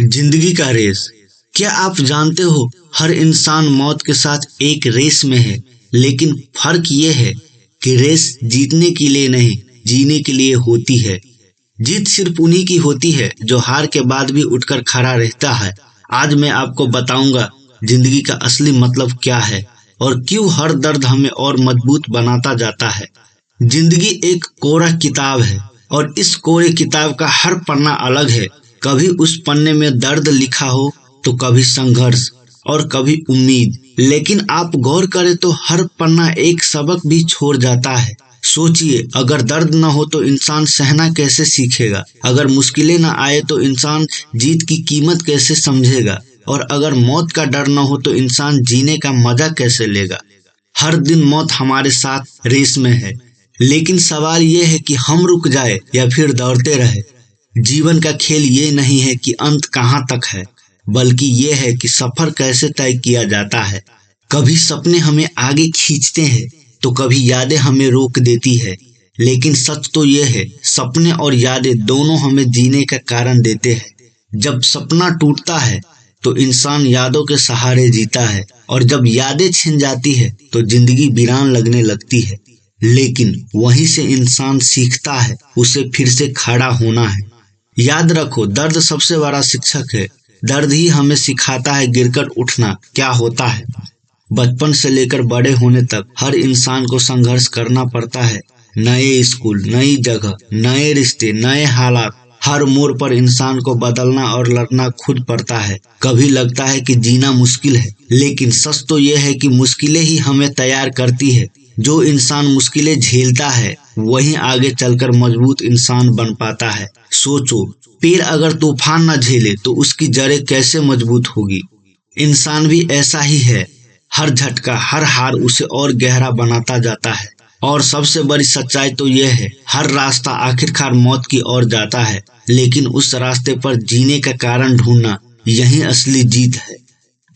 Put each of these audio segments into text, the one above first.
जिंदगी का रेस। क्या आप जानते हो, हर इंसान मौत के साथ एक रेस में है, लेकिन फर्क ये है कि रेस जीतने के लिए नहीं, जीने के लिए होती है। जीत सिर्फ उन्हीं की होती है जो हार के बाद भी उठकर खड़ा रहता है। आज मैं आपको बताऊंगा जिंदगी का असली मतलब क्या है और क्यों हर दर्द हमें और मजबूत बनाता जाता है। जिंदगी एक कोरा किताब है और इस कोरे किताब का हर पन्ना अलग है। कभी उस पन्ने में दर्द लिखा हो तो कभी संघर्ष और कभी उम्मीद। लेकिन आप गौर करें तो हर पन्ना एक सबक भी छोड़ जाता है। सोचिए, अगर दर्द न हो तो इंसान सहना कैसे सीखेगा? अगर मुश्किलें न आए तो इंसान जीत की कीमत कैसे समझेगा? और अगर मौत का डर न हो तो इंसान जीने का मजा कैसे लेगा? हर दिन मौत हमारे साथ रेस में है, लेकिन सवाल ये है कि हम रुक जाए या फिर दौड़ते रहे। जीवन का खेल ये नहीं है कि अंत कहाँ तक है, बल्कि ये है कि सफर कैसे तय किया जाता है। कभी सपने हमें आगे खींचते हैं तो कभी यादें हमें रोक देती है। लेकिन सच तो ये है, सपने और यादें दोनों हमें जीने का कारण देते हैं। जब सपना टूटता है तो इंसान यादों के सहारे जीता है, और जब यादें छिन जाती है तो जिंदगी वीरान लगने लगती है। लेकिन वहीं से इंसान सीखता है, उसे फिर से खड़ा होना है। याद रखो, दर्द सबसे बड़ा शिक्षक है। दर्द ही हमें सिखाता है गिरकर उठना क्या होता है। बचपन से लेकर बड़े होने तक हर इंसान को संघर्ष करना पड़ता है। नए स्कूल, नई जगह, नए रिश्ते, नए हालात। हर मोड़ पर इंसान को बदलना और लड़ना खुद पड़ता है। कभी लगता है कि जीना मुश्किल है, लेकिन सच तो यह है कि मुश्किलें ही हमें तैयार करती है। जो इंसान मुश्किलें झेलता है वही आगे चलकर मजबूत इंसान बन पाता है। सोचो, पेड़ अगर तूफान न झेले तो उसकी जड़ें कैसे मजबूत होगी? इंसान भी ऐसा ही है। हर झटका, हर हार उसे और गहरा बनाता जाता है। और सबसे बड़ी सच्चाई तो यह है, हर रास्ता आखिरकार मौत की ओर जाता है, लेकिन उस रास्ते पर जीने का कारण ढूंढना, यही असली जीत है।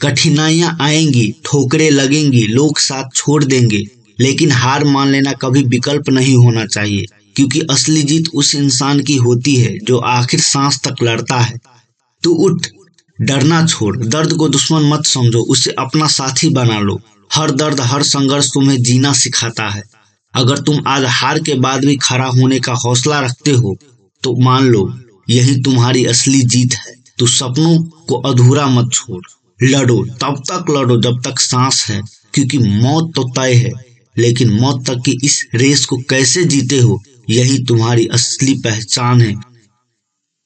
कठिनाइयां आएंगी, ठोकरें लगेंगी, लोग साथ छोड़ देंगे, लेकिन हार मान लेना कभी विकल्प नहीं होना चाहिए। क्योंकि असली जीत उस इंसान की होती है जो आखिर सांस तक लड़ता है। तू उठ, डरना छोड़, दर्द को दुश्मन मत समझो, उसे अपना साथी बना लो। हर दर्द, हर संघर्ष तुम्हें जीना सिखाता है। अगर तुम आज हार के बाद भी खड़ा होने का हौसला रखते हो तो मान लो यही तुम्हारी असली जीत है। तो सपनों को अधूरा मत छोड़, लड़ो, तब तक लड़ो जब तक सांस है। क्योंकि मौत तो तय है, लेकिन मौत तक की इस रेस को कैसे जीते हो, यही तुम्हारी असली पहचान है।